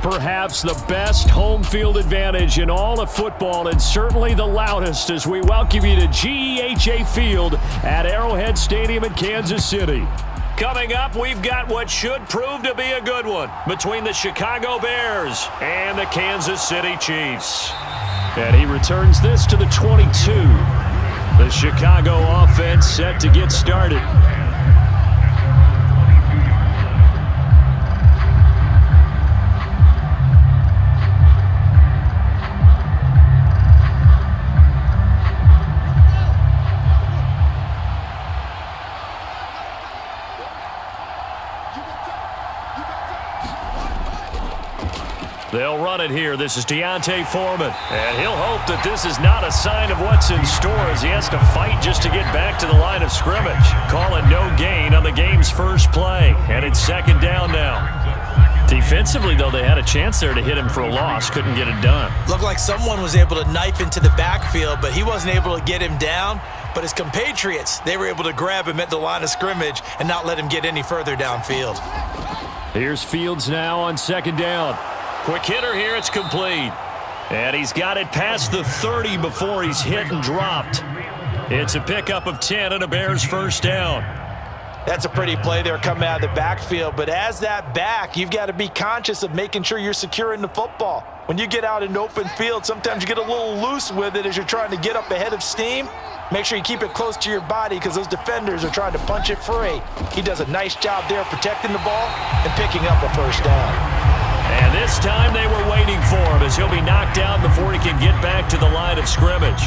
Perhaps the best home field advantage in all of football, and certainly the loudest, as we welcome you to GEHA Field at Arrowhead Stadium in Kansas City. Coming up, we've got what should prove to be a good one between the Chicago Bears and the Kansas City Chiefs. And he returns this to the 22. The Chicago offense set to get started. They'll run it here. This is Deontay Foreman. And he'll hope that this is not a sign of what's in store as he has to fight just to get back to the line of scrimmage. Calling no gain on the game's first play. And it's second down now. Defensively, though, they had a chance there to hit him for a loss. Couldn't get it done. Looked like someone was able to knife into the backfield, but he wasn't able to get him down. But his compatriots, they were able to grab him at the line of scrimmage and not let him get any further downfield. Here's Fields now on second down. Quick hitter here, it's complete. And he's got it past the 30 before he's hit and dropped. It's a pickup of 10 and a Bears first down. That's a pretty play there coming out of the backfield. But as that back, you've got to be conscious of making sure you're securing the football. When you get out in open field, sometimes you get a little loose with it as you're trying to get up ahead of steam. Make sure you keep it close to your body because those defenders are trying to punch it free. He does a nice job there protecting the ball and picking up a first down. And this time they were waiting for him as he'll be knocked down before he can get back to the line of scrimmage.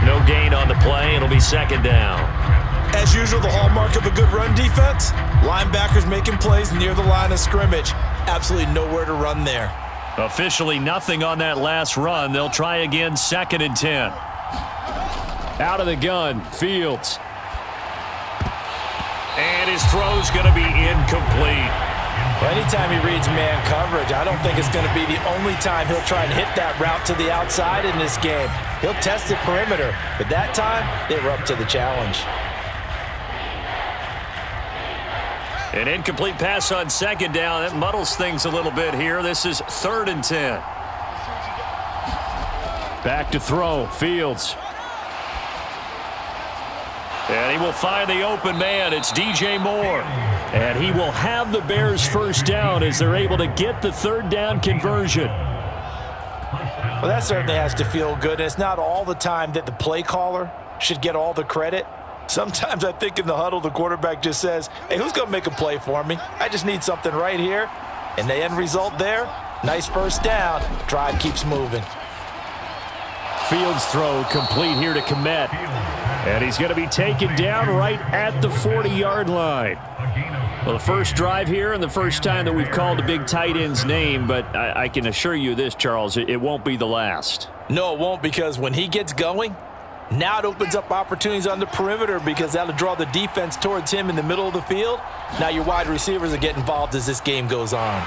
No gain on the play. It'll be second down. As usual, the hallmark of a good run defense, linebackers making plays near the line of scrimmage. Absolutely nowhere to run there. Officially nothing on that last run. They'll try again, second and 10. Out of the gun, Fields. And his throw's going to be incomplete. Anytime he reads man coverage, I don't think it's going to be the only time he'll try and hit that route to the outside in this game. He'll test the perimeter, but that time, they were up to the challenge. An incomplete pass on second down. That muddles things a little bit here. This is third and 10. Back to throw, Fields. And he will find the open man. It's DJ Moore. And he will have the Bears first down as they're able to get the third down conversion. Well, that certainly has to feel good. And it's not all the time that the play caller should get all the credit. Sometimes I think in the huddle, the quarterback just says, hey, who's going to make a play for me? I just need something right here. And the end result there, nice first down. Drive keeps moving. Fields throw complete here to Komet. And he's going to be taken down right at the 40-yard line. Well, the first drive here and the first time that we've called a big tight end's name, but I can assure you this, Charles, it won't be the last. No, it won't, because when he gets going, now it opens up opportunities on the perimeter because that'll draw the defense towards him in the middle of the field. Now your wide receivers will get involved as this game goes on.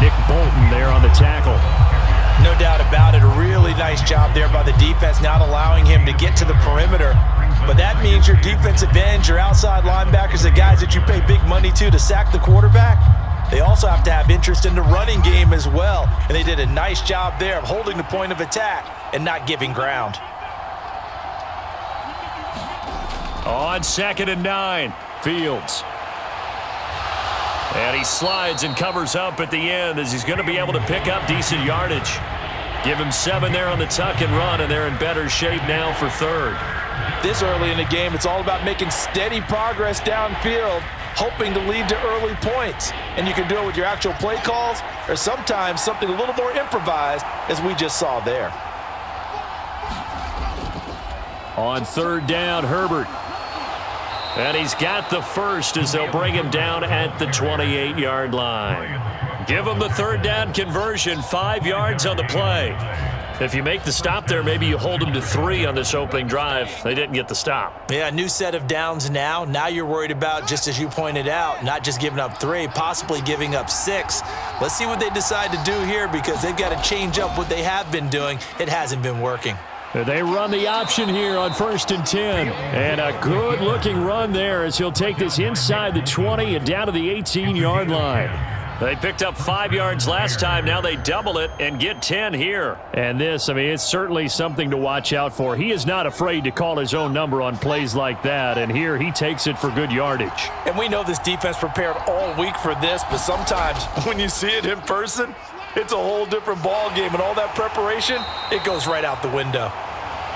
Nick Bolton there on the tackle. No doubt about it. A really nice job there by the defense, not allowing him to get to the perimeter. But that means your defensive ends, your outside linebackers, the guys that you pay big money to sack the quarterback, they also have to have interest in the running game as well. And they did a nice job there of holding the point of attack and not giving ground. On second and 9, Fields. And he slides and covers up at the end as he's going to be able to pick up decent yardage. Give him 7 there on the tuck and run, and they're in better shape now for third. This early in the game, it's all about making steady progress downfield, hoping to lead to early points. And you can do it with your actual play calls or sometimes something a little more improvised, as we just saw there. On third down, Herbert. And he's got the first as they'll bring him down at the 28-yard line. Give him the third down conversion, 5 yards on the play. If you make the stop there, maybe you hold them to 3 on this opening drive. They didn't get the stop. Yeah, new set of downs now. Now you're worried about, just as you pointed out, not just giving up 3, possibly giving up 6. Let's see what they decide to do here because they've got to change up what they have been doing. It hasn't been working. They run the option here on first and 10. And a good-looking run there as he'll take this inside the 20 and down to the 18-yard line. They picked up 5 yards last time. Now they double it and get 10 here. And this, I mean, it's certainly something to watch out for. He is not afraid to call his own number on plays like that. And here he takes it for good yardage. And we know this defense prepared all week for this, but sometimes when you see it in person, it's a whole different ball game. And all that preparation, it goes right out the window.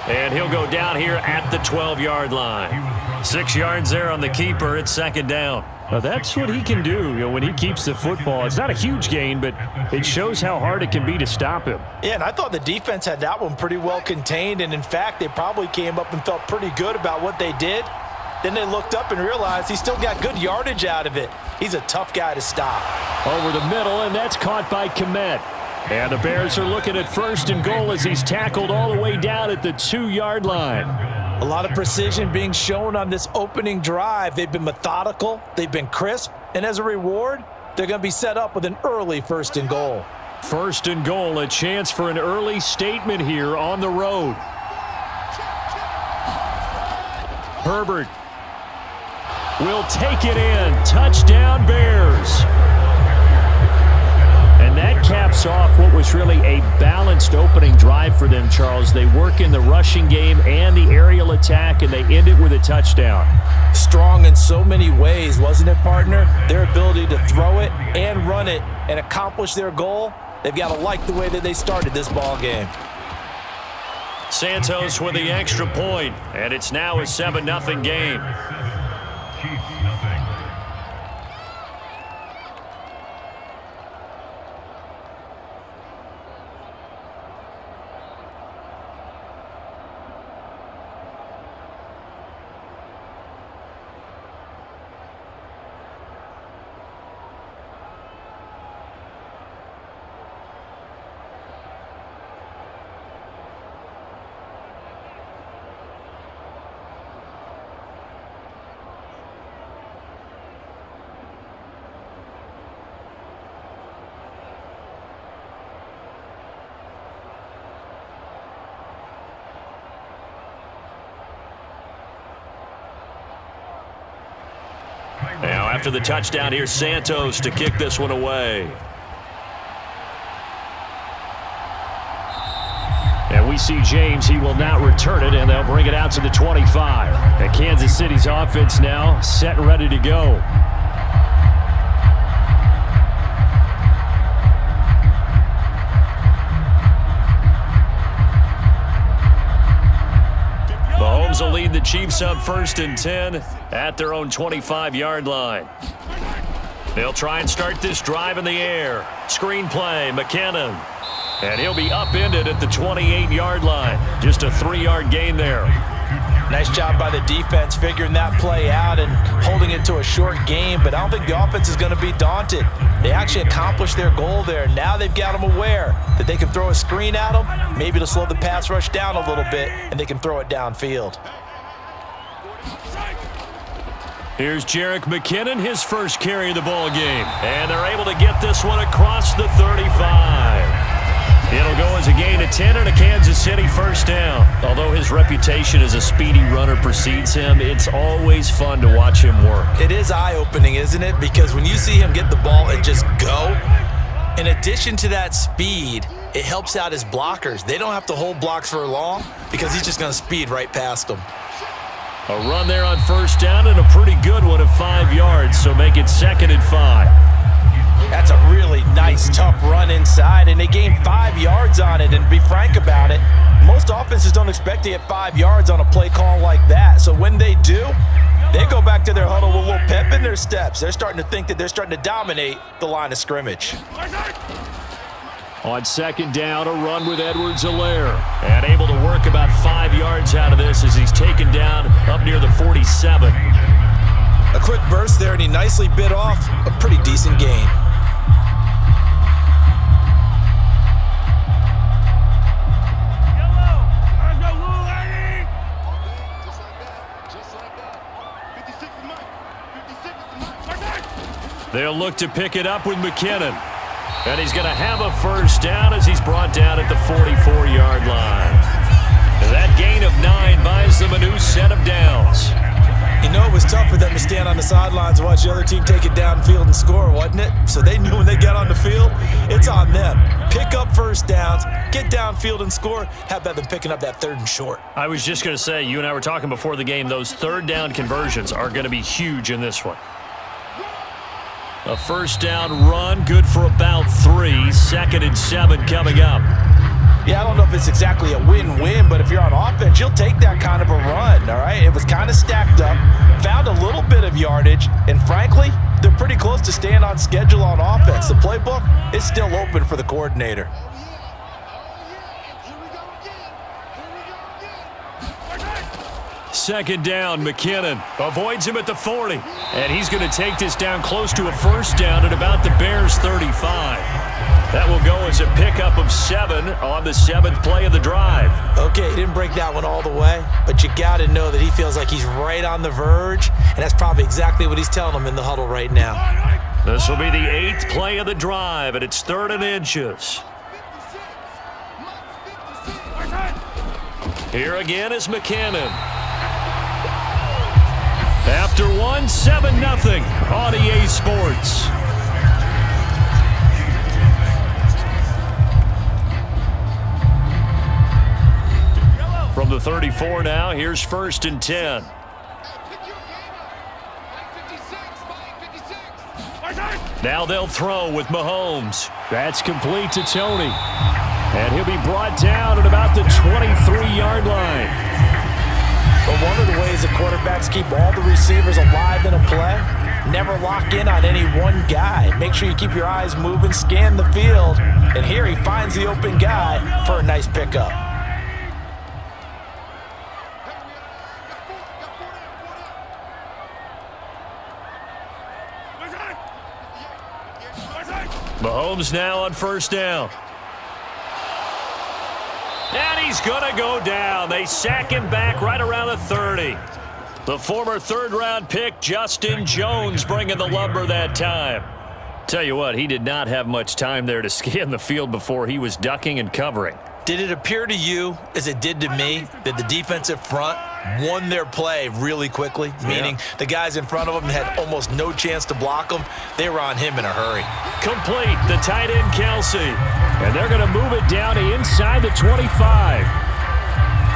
And he'll go down here at the 12-yard line. 6 yards there on the keeper. It's second down. That's what he can do, when he keeps the football. It's not a huge gain, but it shows how hard it can be to stop him. Yeah, and I thought the defense had that one pretty well contained. And, in fact, they probably came up and felt pretty good about what they did. Then they looked up and realized he still got good yardage out of it. He's a tough guy to stop. Over the middle, and that's caught by Komet. And the Bears are looking at 1st and goal as he's tackled all the way down at the 2-yard line. A lot of precision being shown on this opening drive. They've been methodical. They've been crisp. And as a reward, they're going to be set up with an early 1st and goal. 1st and goal, a chance for an early statement here on the road. Herbert will take it in. Touchdown, Bears. And that caps off what was really a balanced opening drive for them, Charles. They work in the rushing game and the aerial attack, and they end it with a touchdown. Strong in so many ways, wasn't it, partner? Their ability to throw it and run it and accomplish their goal, they've got to like the way that they started this ball game. Santos with the extra point, and it's now a 7-0 game. Now after the touchdown, here's Santos to kick this one away. And we see James. He will not return it, and they'll bring it out to the 25. And Kansas City's offense now set and ready to go. Mahomes will lead the Chiefs up 1st and 10 at their own 25-yard line. They'll try and start this drive in the air. Screen play, McKinnon. And he'll be upended at the 28-yard line. Just a 3-yard gain there. Nice job by the defense figuring that play out and holding it to a short game, but I don't think the offense is going to be daunted. They actually accomplished their goal there. Now they've got them aware that they can throw a screen at them, maybe to slow the pass rush down a little bit, and they can throw it downfield. Here's Jerick McKinnon, his first carry of the ball game. And they're able to get this one across the 35. It'll go as a gain of 10 and a Kansas City 1st down. Although his reputation as a speedy runner precedes him, it's always fun to watch him work. It is eye-opening, isn't it? Because when you see him get the ball and just go, in addition to that speed, it helps out his blockers. They don't have to hold blocks for long because he's just going to speed right past them. A run there on 1st down and a pretty good one of 5 yards, so make it 2nd and 5. That's a really nice, tough run inside, and they gained 5 yards on it. And to be frank about it, most offenses don't expect to get 5 yards on a play call like that. So when they do, they go back to their huddle with a little pep in their steps. They're starting to think that they're starting to dominate the line of scrimmage. On 2nd down, a run with Edwards-Helaire. And able to work about 5 yards out of this as he's taken down up near the 47. A quick burst there, and he nicely bit off a pretty decent gain. They'll look to pick it up with McKinnon. And he's going to have a 1st down as he's brought down at the 44-yard line. And that gain of 9 buys them a new set of downs. You know, it was tough for them to stand on the sidelines and watch the other team take it downfield and score, wasn't it? So they knew when they got on the field, it's on them. Pick up first downs, get downfield and score. How about them picking up that 3rd and short? I was just going to say, you and I were talking before the game, those 3rd down conversions are going to be huge in this one. A first down run, good for about 3. 2nd and 7 coming up. Yeah, I don't know if it's exactly a win-win, but if you're on offense, you'll take that kind of a run, all right? It was kind of stacked up, found a little bit of yardage, and frankly, they're pretty close to staying on schedule on offense. The playbook is still open for the coordinator. Second down, McKinnon avoids him at the 40, and he's going to take this down close to a first down at about the Bears' 35. That will go as a pickup of 7 on the 7th play of the drive. Okay, he didn't break that one all the way, but you got to know that he feels like he's right on the verge, and that's probably exactly what he's telling them in the huddle right now. This will be the 8th play of the drive, and it's 3rd and inches. Here again is McKinnon. After 1, 7-0 on EA Sports. From the 34 now, here's 1st and 10. Now they'll throw with Mahomes. That's complete to Tony. And he'll be brought down at about the 23-yard line. But one of the ways the quarterbacks keep all the receivers alive in a play, never lock in on any one guy. Make sure you keep your eyes moving, scan the field. And here he finds the open guy for a nice pickup. Mahomes now on first down. And he's going to go down. They sack him back right around the 30. The former 3rd-round pick, Justin Jones, bringing the lumber that time. Tell you what, he did not have much time there to scan the field before he was ducking and covering. Did it appear to you, as it did to me, that the defensive front won their play really quickly? Meaning the guys in front of them had almost no chance to block him. They were on him in a hurry. Complete, the tight end Kelsey. And they're going to move it down to inside the 25.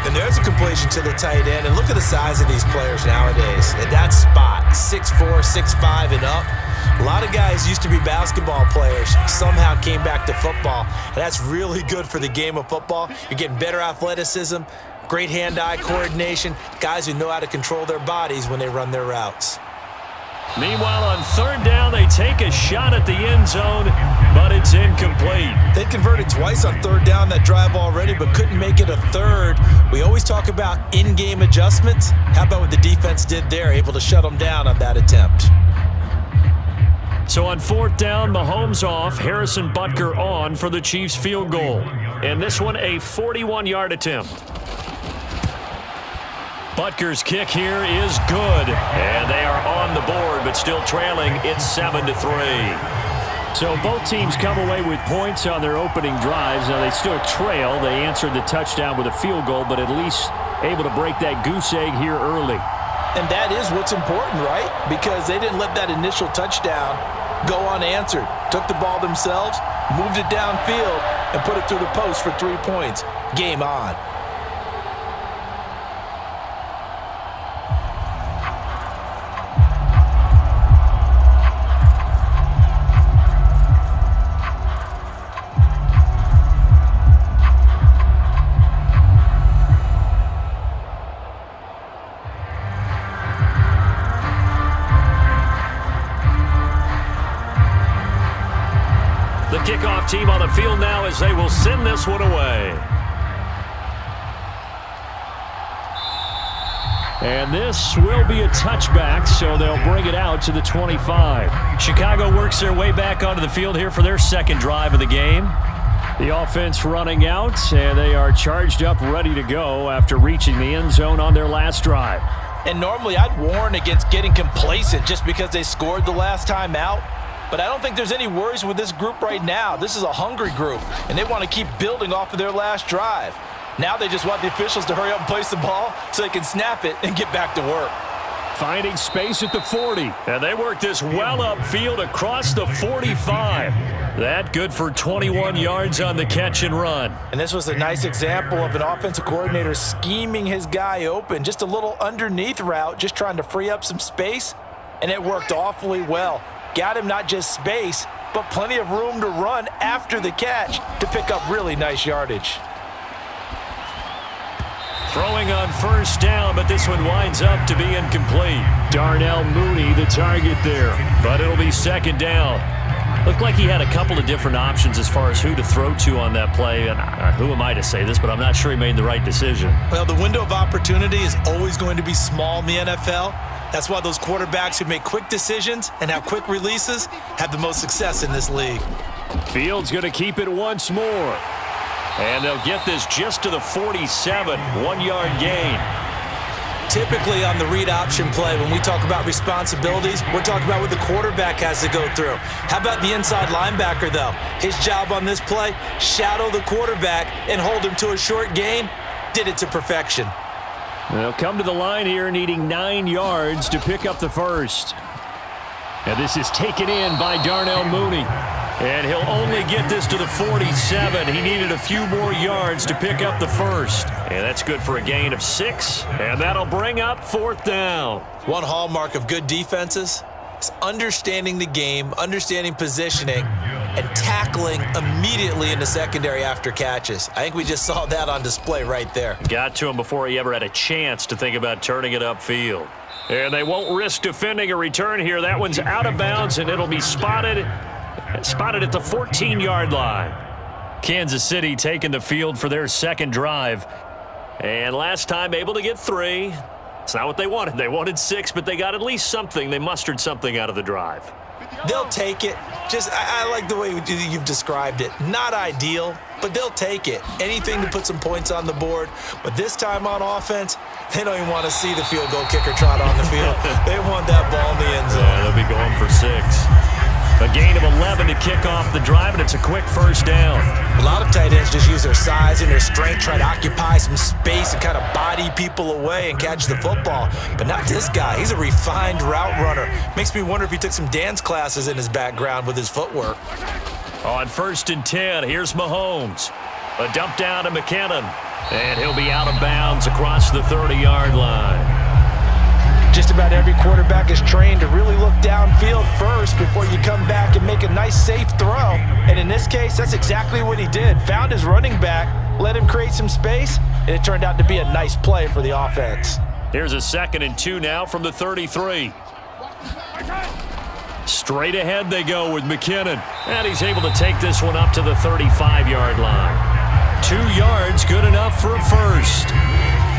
And there's a completion to the tight end. And look at the size of these players nowadays. At that spot, 6'4", 6'5", and up. A lot of guys used to be basketball players, somehow came back to football. And that's really good for the game of football. You're getting better athleticism, great hand-eye coordination, guys who know how to control their bodies when they run their routes. Meanwhile, on 3rd down, they take a shot at the end zone, but it's incomplete. They converted twice on 3rd down that drive already, but couldn't make it a 3rd. We always talk about in-game adjustments. How about what the defense did there, able to shut them down on that attempt? So on 4th down, Mahomes off, Harrison Butker on for the Chiefs field goal. And this one, a 41-yard attempt. Butker's kick here is good, and they are on the board, but still trailing. It's 7-3. So both teams come away with points on their opening drives. Now they still trail. They answered the touchdown with a field goal, but at least able to break that goose egg here early. And that is what's important, right? Because they didn't let that initial touchdown go unanswered. Took the ball themselves, moved it downfield, and put it through the post for 3 points. Game on. Kickoff team on the field now as they will send this one away. And this will be a touchback, so they'll bring it out to the 25. Chicago works their way back onto the field here for their 2nd drive of the game. The offense running out, and they are charged up, ready to go after reaching the end zone on their last drive. And normally I'd warn against getting complacent just because they scored the last time out. But I don't think there's any worries with this group right now. This is a hungry group, and they want to keep building off of their last drive. Now they just want the officials to hurry up and place the ball so they can snap it and get back to work. Finding space at the 40. And they work this well upfield across the 45. That good for 21 yards on the catch and run. And this was a nice example of an offensive coordinator scheming his guy open. Just a little underneath route, just trying to free up some space. And it worked awfully well. Got him not just space, but plenty of room to run after the catch to pick up really nice yardage. Throwing on first down, but this one winds up to be incomplete. Darnell Mooney, the target there, but it'll be second down. Looked like he had a couple of different options as far as who to throw to on that play. And who am I to say this, but I'm not sure he made the right decision. Well, the window of opportunity is always going to be small in the NFL. That's why those quarterbacks who make quick decisions and have quick releases have the most success in this league. Fields going to keep it once more. And they'll get this just to the 47, 1-yard gain. Typically on the read option play, when we talk about responsibilities, we're talking about what the quarterback has to go through. How about the inside linebacker, though? His job on this play, shadow the quarterback and hold him to a short gain. Did it to perfection. They'll come to the line here needing 9 yards to pick up the first. And this is taken in by Darnell Mooney. And he'll only get this to the 47. He needed a few more yards to pick up the first. And that's good for a gain of 6. And that'll bring up fourth down. One hallmark of good defenses is understanding the game, understanding positioning, and tackling immediately in the secondary after catches. I think we just saw that on display right there. Got to him before he ever had a chance to think about turning it upfield. And they won't risk defending a return here. That one's out of bounds, and it'll be spotted at the 14-yard line. Kansas City taking the field for their second drive. And last time able to get 3. It's not what they wanted. They wanted 6, but they got at least something. They mustered something out of the drive. They'll take it. I like the way you've described it. Not ideal, but they'll take it. Anything to put some points on the board. But this time on offense, they don't even want to see the field goal kicker trot on the field. They want that ball in the end zone. Yeah, they'll be going for 6. A gain of 11 to kick off the drive, and it's a quick first down. A lot of tight ends just use their size and their strength, try to occupy some space and kind of body people away and catch the football. But not this guy. He's a refined route runner. Makes me wonder if he took some dance classes in his background with his footwork. On 1st and 10, here's Mahomes. A dump down to McKinnon, and he'll be out of bounds across the 30-yard line. Just about every quarterback is trained to really look downfield first before you come back and make a nice, safe throw. And in this case, that's exactly what he did. Found his running back, let him create some space, and it turned out to be a nice play for the offense. Here's a 2nd and 2 now from the 33. Straight ahead they go with McKinnon. And he's able to take this one up to the 35-yard line. 2 yards, good enough for a first.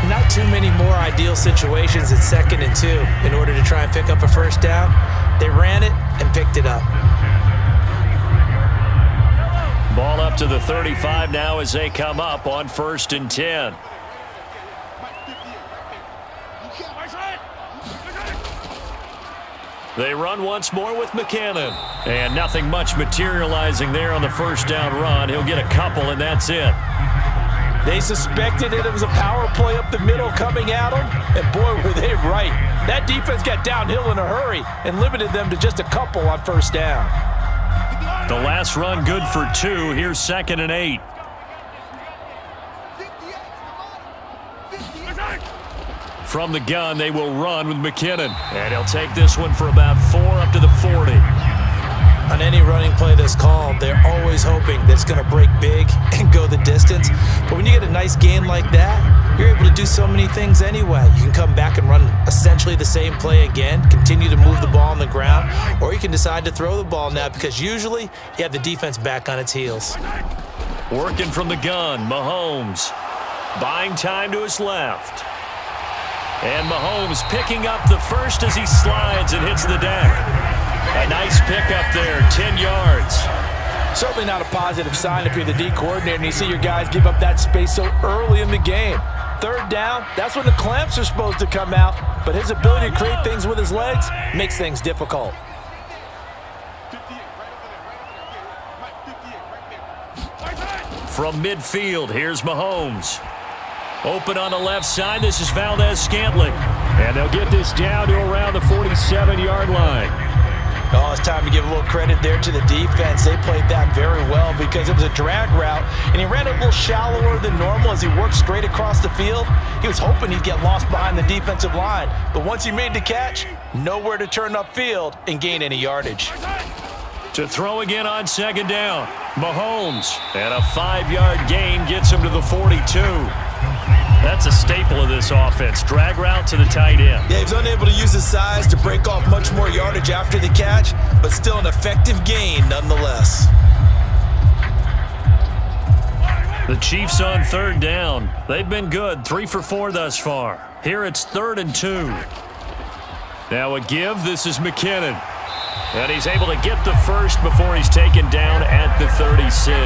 Not too many more ideal situations at 2nd and 2 in order to try and pick up a first down. They ran it and picked it up. Ball up to the 35 now as they come up on 1st and 10. They run once more with McKinnon. And nothing much materializing there on the first down run. He'll get a couple, and that's it. They suspected it was a power play up the middle coming at them, and boy, were they right. That defense got downhill in a hurry and limited them to just a couple on first down. The last run good for 2. Here's 2nd and 8. From the gun, they will run with McKinnon. And he'll take this one for about 4 up to the 40. On any running play that's called, they're always hoping that it's going to break big and go the distance. But when you get a nice gain like that, you're able to do so many things anyway. You can come back and run essentially the same play again, continue to move the ball on the ground, or you can decide to throw the ball now because usually you have the defense back on its heels. Working from the gun, Mahomes. Buying time to his left. And Mahomes picking up the first as he slides and hits the deck. A nice pickup there, 10 yards. Certainly not a positive sign if you're the D coordinator and you see your guys give up that space so early in the game. 3rd down, that's when the clamps are supposed to come out, but his ability to create things with his legs makes things difficult. From midfield, here's Mahomes. Open on the left side, this is Valdez-Scantling. And they'll get this down to around the 47-yard line. Oh, it's time to give a little credit there to the defense. They played that very well because it was a drag route, and he ran it a little shallower than normal as he worked straight across the field. He was hoping he'd get lost behind the defensive line, but once he made the catch, nowhere to turn upfield and gain any yardage. To throw again on second down, Mahomes, and a 5-yard gain gets him to the 42. That's a staple of this offense. Drag route to the tight end. Yeah, he's unable to use his size to break off much more yardage after the catch, but still an effective gain nonetheless. The Chiefs on third down. They've been good, 3 for 4 thus far. Here it's 3rd and 2. Now a give. This is McKinnon. And he's able to get the first before he's taken down at the 36.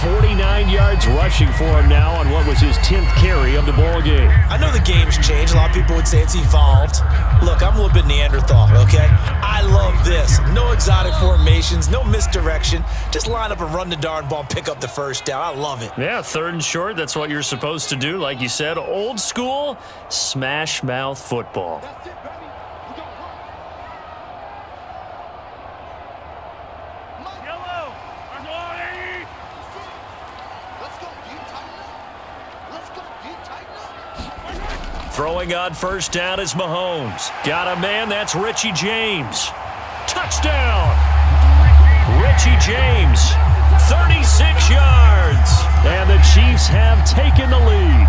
49 yards rushing for him now on what was his 10th carry of the ball game. I know the game's changed. A lot of people would say it's evolved. Look, I'm a little bit Neanderthal, okay? I love this. No exotic formations, no misdirection. Just line up and run the darn ball, pick up the first down. I love it. Yeah, 3rd and short. That's what you're supposed to do. Like you said, old school smash mouth football. Throwing on first down is Mahomes. Got a man, that's Richie James. Touchdown! Richie James, 36 yards. And the Chiefs have taken the lead.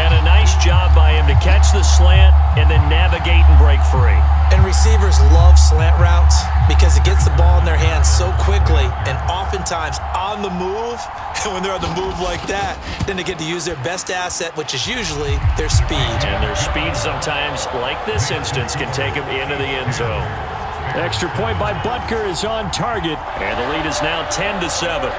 And a nice job by him to catch the slant and then navigate and break free. And receivers love slant routes because it gets the ball in their hands so quickly and oftentimes on the move. And when they're on the move like that, then they get to use their best asset, which is usually their speed. And their speed sometimes, like this instance, can take them into the end zone. Extra point by Butker is on target. And the lead is now 10-7.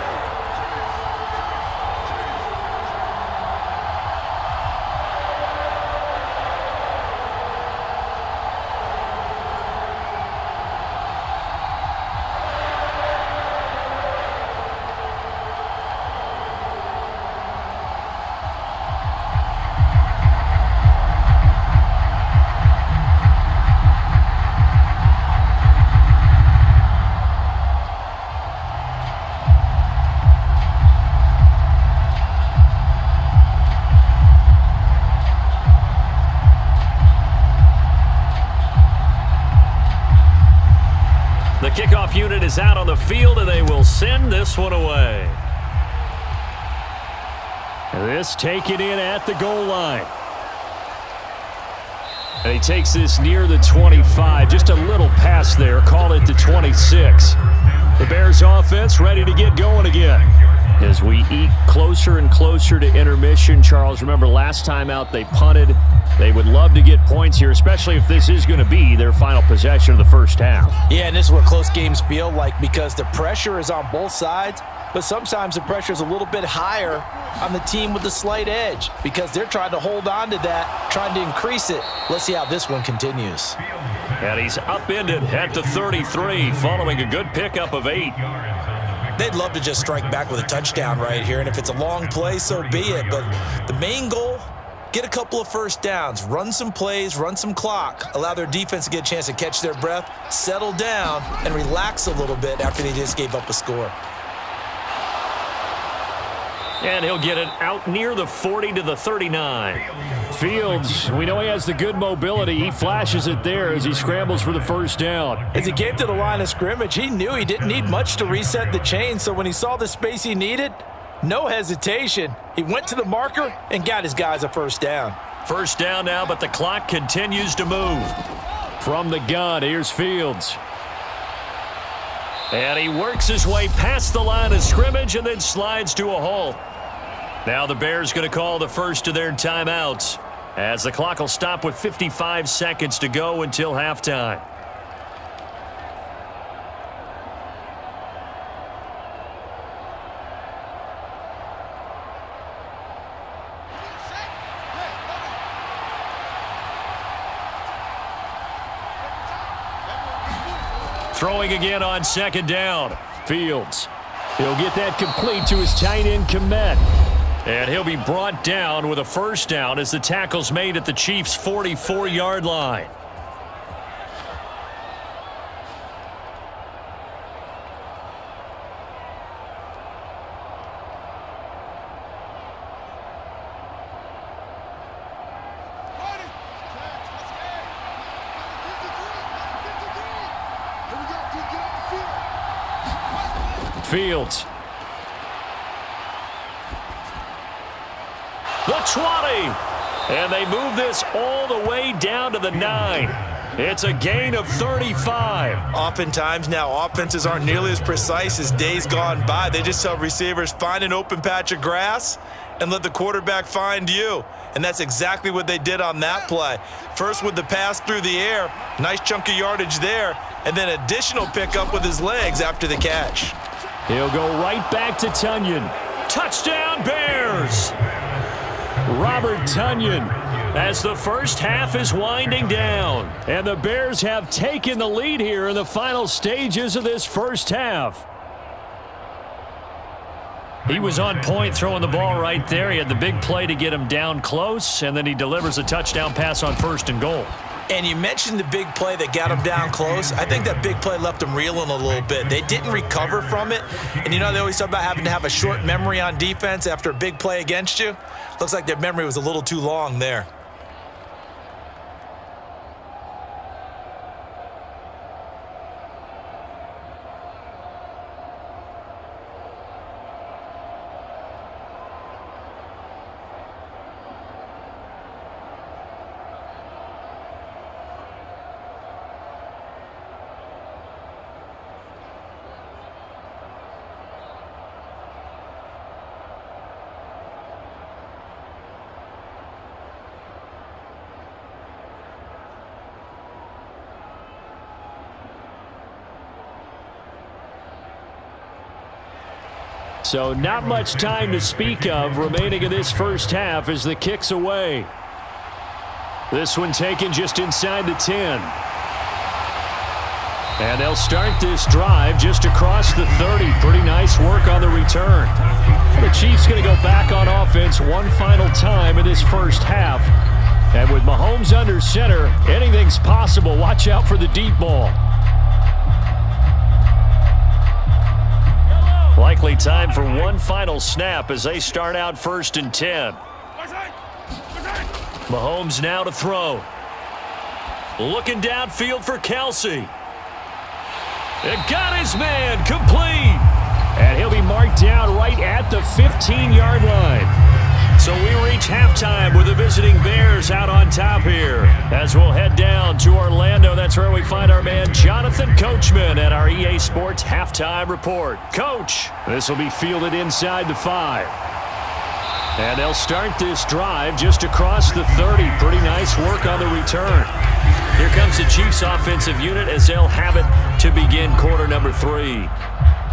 The kickoff unit is out on the field, and they will send this one away. This taken in at the goal line. And he takes this near the 25. Just a little pass there. Call it the 26. The Bears offense ready to get going again. As we eke closer and closer to intermission, Charles, remember last time out they punted. They would love to get points here, especially if this is going to be their final possession of the first half. Yeah, and this is what close games feel like because the pressure is on both sides, but sometimes the pressure is a little bit higher on the team with the slight edge because they're trying to hold on to that, trying to increase it. Let's see how this one continues. And he's upended at the 33 following a good pickup of 8. They'd love to just strike back with a touchdown right here, and if it's a long play, so be it. But the main goal, get a couple of first downs, run some plays, run some clock, allow their defense to get a chance to catch their breath, settle down, and relax a little bit after they just gave up a score. And he'll get it out near the 40 to the 39. Fields, we know he has the good mobility. He flashes it there as he scrambles for the first down. As he came to the line of scrimmage, he knew he didn't need much to reset the chain, so when he saw the space he needed, no hesitation. He went to the marker and got his guys a first down. First down now, but the clock continues to move. From the gun, here's Fields. And he works his way past the line of scrimmage and then slides to a halt. Now the Bears going to call the first of their timeouts as the clock will stop with 55 seconds to go until halftime. Throwing again on second down. Fields. He'll get that complete to his tight end, Komet. And he'll be brought down with a first down as the tackle's made at the Chiefs' 44-yard line. Fields. The 20. And they move this all the way down to the 9. It's a gain of 35. Oftentimes now, offenses aren't nearly as precise as days gone by. They just tell receivers, find an open patch of grass and let the quarterback find you. And that's exactly what they did on that play. First with the pass through the air, nice chunk of yardage there, and then additional pickup with his legs after the catch. He'll go right back to Tonyan. Touchdown, Bears! Robert Tonyan as the first half is winding down. And the Bears have taken the lead here in the final stages of this first half. He was on point throwing the ball right there. He had the big play to get him down close, and then he delivers a touchdown pass on 1st and goal. And you mentioned the big play that got him down close. I think that big play left him reeling a little bit. They didn't recover from it. And you know, they always talk about having to have a short memory on defense after a big play against you. Looks like their memory was a little too long there. So not much time to speak of remaining in this first half as the kick's away. This one taken just inside the 10. And they'll start this drive just across the 30. Pretty nice work on the return. The Chiefs going to go back on offense one final time in this first half. And with Mahomes under center, anything's possible. Watch out for the deep ball. Likely time for one final snap as they start out 1st and 10. Mahomes now to throw. Looking downfield for Kelsey. It got his man complete. And he'll be marked down right at the 15-yard line. So we reach halftime with the visiting Bears out on top here. As we'll head down to Orlando, that's where we find our man Jonathan Coachman at our EA Sports Halftime Report. Coach, this will be fielded inside the 5. And they'll start this drive just across the 30. Pretty nice work on the return. Here comes the Chiefs offensive unit as they'll have it to begin quarter number 3.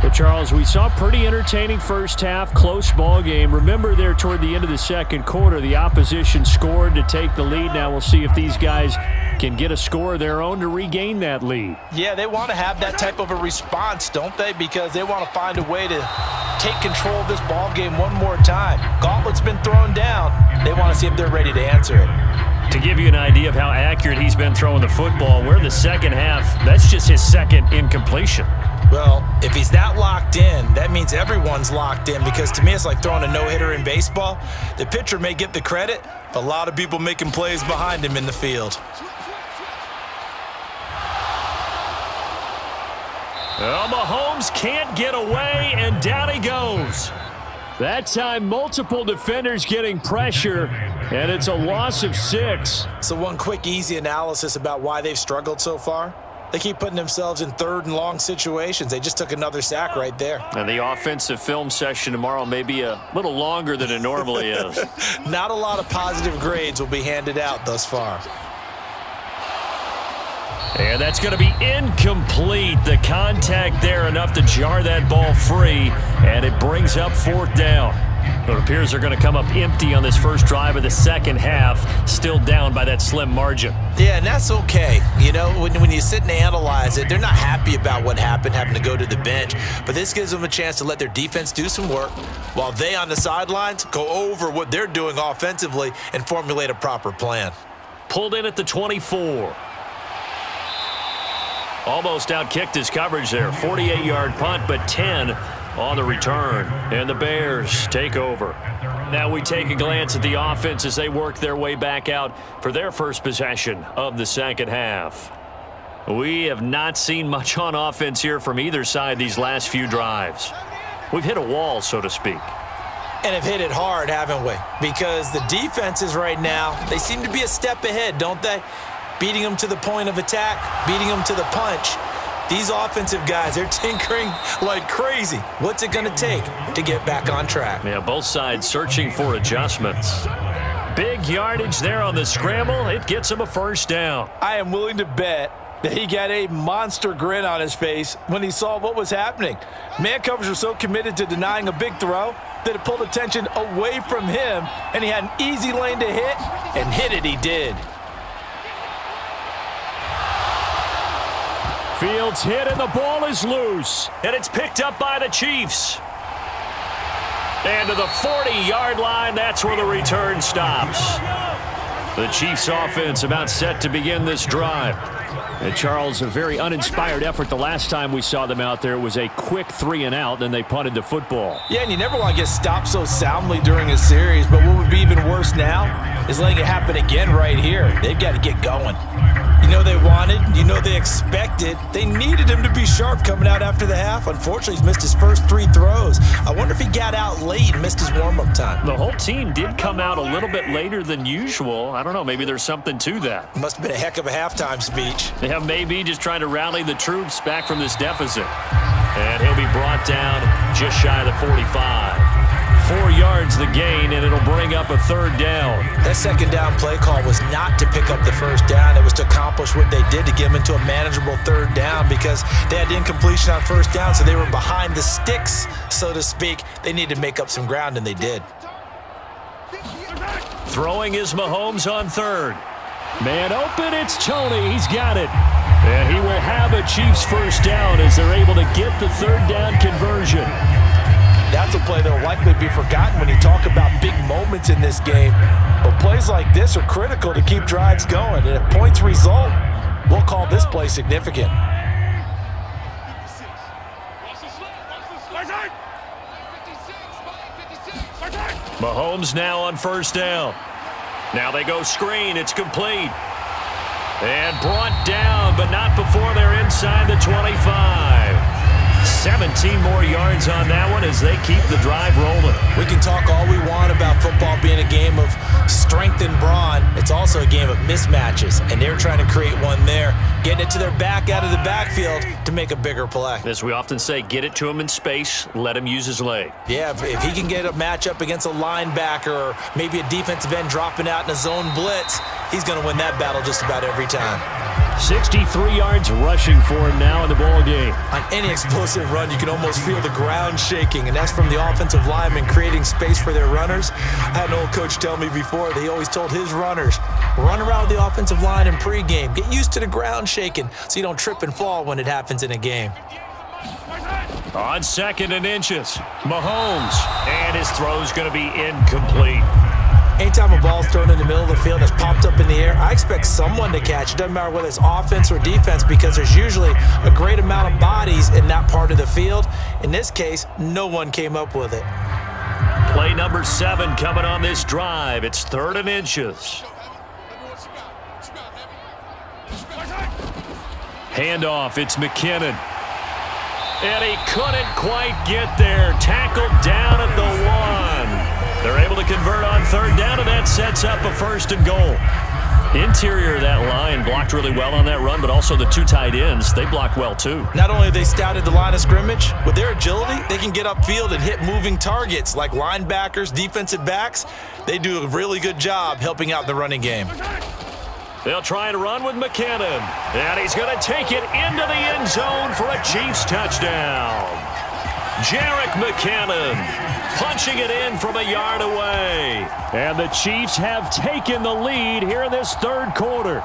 But Charles, we saw a pretty entertaining first half, close ball game. Remember there toward the end of the second quarter, the opposition scored to take the lead. Now we'll see if these guys can get a score of their own to regain that lead. Yeah, they want to have that type of a response, don't they? Because they want to find a way to take control of this ball game one more time. Gauntlet's been thrown down. They want to see if they're ready to answer it. To give you an idea of how accurate he's been throwing the football, we're in the second half. That's just his second incompletion. Well, if he's that locked in, that means everyone's locked in, because to me it's like throwing a no-hitter in baseball. The pitcher may get the credit, but a lot of people making plays behind him in the field. Well, Mahomes can't get away, and down he goes. That time, multiple defenders getting pressure, and it's a loss of 6. So one quick, easy analysis about why they've struggled so far. They keep putting themselves in 3rd and long situations. They just took another sack right there. And the offensive film session tomorrow may be a little longer than it normally is. Not a lot of positive grades will be handed out thus far. And that's going to be incomplete. The contact there enough to jar that ball free, and it brings up 4th down. It appears they're going to come up empty on this first drive of the second half, still down by that slim margin. Yeah, and that's okay. You know, when you sit and analyze it, they're not happy about what happened, having to go to the bench. But this gives them a chance to let their defense do some work while they on the sidelines go over what they're doing offensively and formulate a proper plan. Pulled in at the 24. Almost outkicked his coverage there. 48-yard punt, but 10 on the return. And the Bears take over. Now we take a glance at the offense as they work their way back out for their first possession of the second half. We have not seen much on offense here from either side these last few drives. We've hit a wall, so to speak. And have hit it hard, haven't we? Because the defenses right now, they seem to be a step ahead, don't they? Beating them to the point of attack, beating them to the punch. These offensive guys, they're tinkering like crazy. What's it going to take to get back on track? Yeah, both sides searching for adjustments. Big yardage there on the scramble. It gets him a first down. I am willing to bet that he got a monster grin on his face when he saw what was happening. Man coverage was so committed to denying a big throw that it pulled attention away from him, and he had an easy lane to hit, and hit it he did. Fields hit and the ball is loose. And it's picked up by the Chiefs. And to the 40-yard line, that's where the return stops. The Chiefs offense about set to begin this drive. And Charles, a very uninspired effort the last time we saw them out there. It was a quick 3-and-out, then they punted the football. Yeah, and you never want to get stopped so soundly during a series, but what would be even worse now is letting it happen again right here. They've got to get going. You know they wanted, you know they expected. They needed him to be sharp coming out after the half. Unfortunately, he's missed his first 3 throws. I wonder if he got out late and missed his warm-up time. The whole team did come out a little bit later than usual. I don't know, maybe there's something to that. Must have been a heck of a halftime speech. Yeah, maybe just trying to rally the troops back from this deficit. And he'll be brought down just shy of the 45. 4 yards the gain, and it'll bring up a third down. That second down play call was not to pick up the first down. It was to accomplish what they did to get them into a manageable third down because they had incompletion on first down, so they were behind the sticks, so to speak. They needed to make up some ground, and they did. Throwing is Mahomes on third. Man open, it's Tony. He's got it. And he will have a Chiefs first down as they're able to get the third down conversion. That's a play that will likely be forgotten when you talk about big moments in this game. But plays like this are critical to keep drives going. And if points result, we'll call this play significant. Mahomes now on first down. Now they go screen. It's complete. And brought down, but not before they're inside the 25. 17 more yards on that one as they keep the drive rolling. We can talk all we want about football being a game of strength and brawn. It's also a game of mismatches, and they're trying to create one there, getting it to their back out of the backfield to make a bigger play. As we often say, get it to him in space, let him use his leg. Yeah, if he can get a matchup against a linebacker or maybe a defensive end dropping out in a zone blitz, he's going to win that battle just about every time. 63 yards rushing for him now in the ball game. On any explosive run, you can almost feel the ground shaking, and that's from the offensive linemen creating space for their runners. I had an old coach tell me before that he always told his runners, run around the offensive line in pregame. Get used to the ground shaking so you don't trip and fall when it happens in a game. On 2nd and inches, Mahomes, and his throw's going to be incomplete. Anytime a ball's thrown in the middle of the field and it's popped up in the air, I expect someone to catch. It doesn't matter whether it's offense or defense because there's usually a great amount of bodies in that part of the field. In this case, no one came up with it. Play number 7 coming on this drive. It's 3rd and inches. Handoff, it's McKinnon. And he couldn't quite get there. Tackled down at the 1. They're able to convert on 3rd down, and that sets up a 1st and goal. Interior of that line blocked really well on that run, but also the 2 tight ends, they blocked well too. Not only have they scouted the line of scrimmage, with their agility, they can get upfield and hit moving targets like linebackers, defensive backs. They do a really good job helping out the running game. They'll try to run with McKinnon, and he's going to take it into the end zone for a Chiefs touchdown. Jerick McKinnon punching it in from a yard away. And the Chiefs have taken the lead here in this third quarter.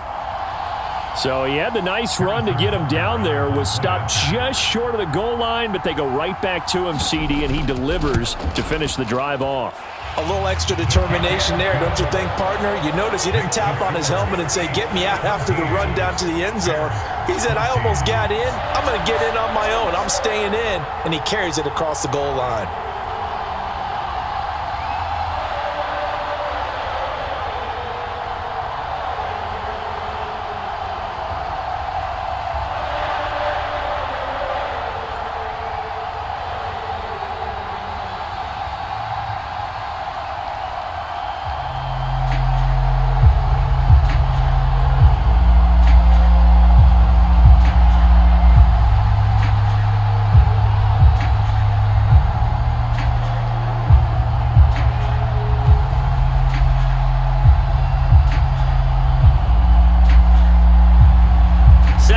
So he had the nice run to get him down there, was stopped just short of the goal line, but they go right back to him, CD, and he delivers to finish the drive off. A little extra determination there, don't you think, partner? You notice he didn't tap on his helmet and say, get me out after the run down to the end zone. He said, I almost got in. I'm going to get in on my own. I'm staying in. And he carries it across the goal line.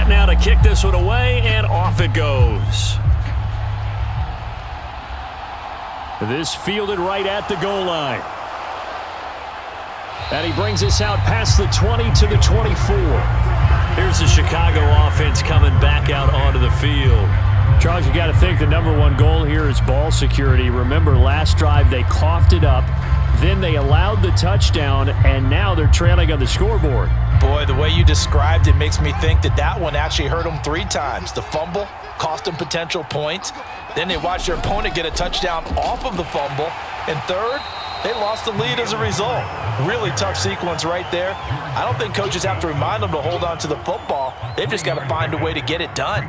Now to kick this one away, and off it goes. This fielded right at the goal line. And he brings us out past the 20 to the 24. Here's the Chicago offense coming back out onto the field. Charles, you got to think the #1 goal here is ball security. Remember, last drive they coughed it up, then they allowed the touchdown, and now they're trailing on the scoreboard. Boy, the way you described it makes me think that that one actually hurt them 3 times. The fumble cost them potential points. Then they watched their opponent get a touchdown off of the fumble. And third, they lost the lead as a result. Really tough sequence right there. I don't think coaches have to remind them to hold on to the football. They've just got to find a way to get it done.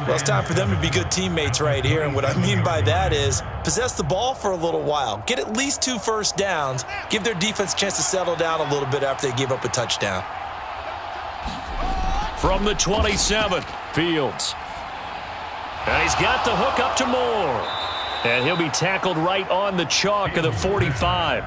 Well, it's time for them to be good teammates right here. And what I mean by that is possess the ball for a little while. Get at least 2 first downs. Give their defense a chance to settle down a little bit after they give up a touchdown. From the 27, Fields. And he's got the hook up to Moore. And he'll be tackled right on the chalk of the 45.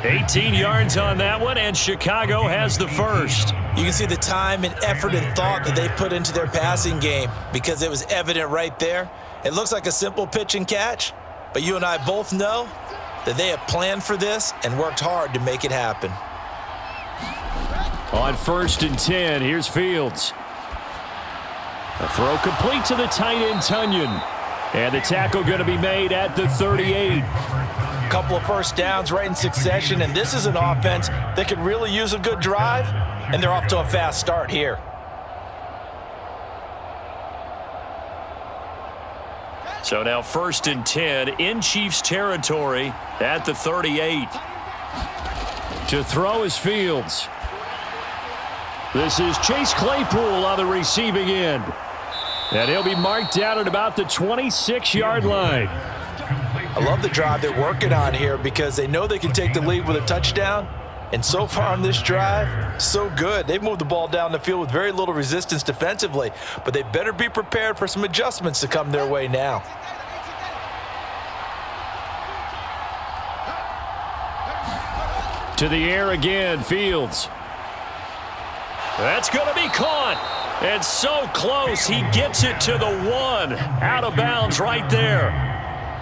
18 yards on that one, and Chicago has the first. You can see the time and effort and thought that they put into their passing game because it was evident right there. It looks like a simple pitch and catch, but you and I both know that they have planned for this and worked hard to make it happen. On 1st and 10, here's Fields. A throw complete to the tight end, Tunyon. And the tackle going to be made at the 38. Couple of first downs right in succession, and this is an offense that could really use a good drive, and they're off to a fast start here. So now 1st and 10 in Chiefs territory at the 38. To throw is Fields. This is Chase Claypool on the receiving end. And he'll be marked down at about the 26-yard line. I love the drive they're working on here because they know they can take the lead with a touchdown. And so far on this drive, so good. They've moved the ball down the field with very little resistance defensively, but they better be prepared for some adjustments to come their way now. To the air again, Fields. That's going to be caught. And so close, he gets it to the 1. Out of bounds right there.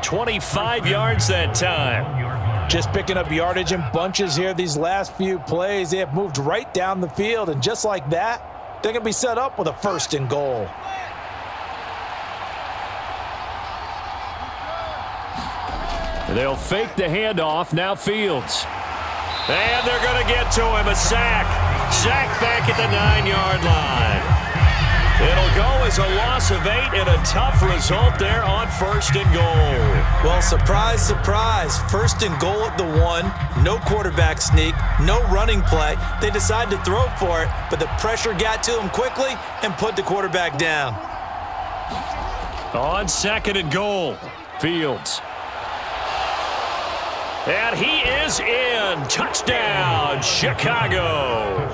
25 yards that time. Just picking up yardage in bunches here these last few plays. They have moved right down the field, and just like that, they're going to be set up with a 1st and goal. They'll fake the handoff. Now Fields. And they're going to get to him. A sack. Sack back at the 9-yard line. It'll go as a loss of 8 and a tough result there on 1st and goal. Well, surprise, surprise. 1st and goal at the 1. No quarterback sneak. No running play. They decide to throw for it, but the pressure got to them quickly and put the quarterback down. On 2nd and goal, Fields. And he is in. Touchdown, Chicago.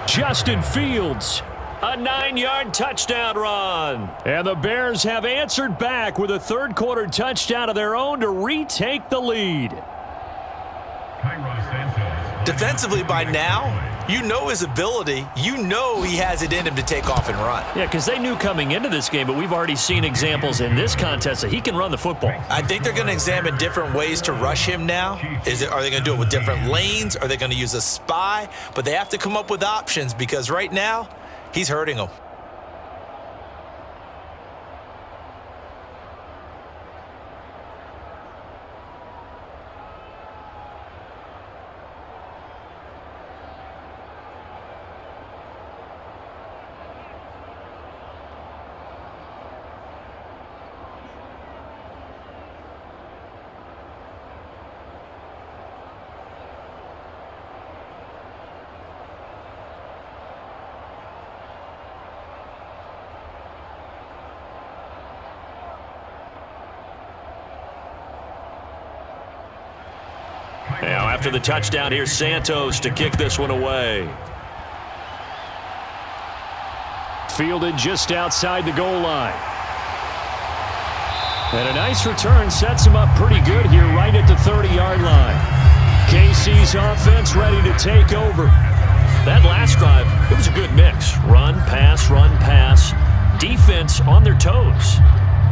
Justin Fields. A 9-yard touchdown run. And the Bears have answered back with a third-quarter touchdown of their own to retake the lead. Defensively by now, You know his ability. You know he has it in him to take off and run. Yeah, because they knew coming into this game, but we've already seen examples in this contest that he can run the football. I think they're going to examine different ways to rush him now. Are they going to do it with different lanes? Are they going to use a spy? But they have to come up with options because right now, he's hurting them. Now, after the touchdown, here's Santos to kick this one away. Fielded just outside the goal line. And a nice return sets him up pretty good here right at the 30-yard line. KC's offense ready to take over. That last drive, it was a good mix. Run, pass, defense on their toes.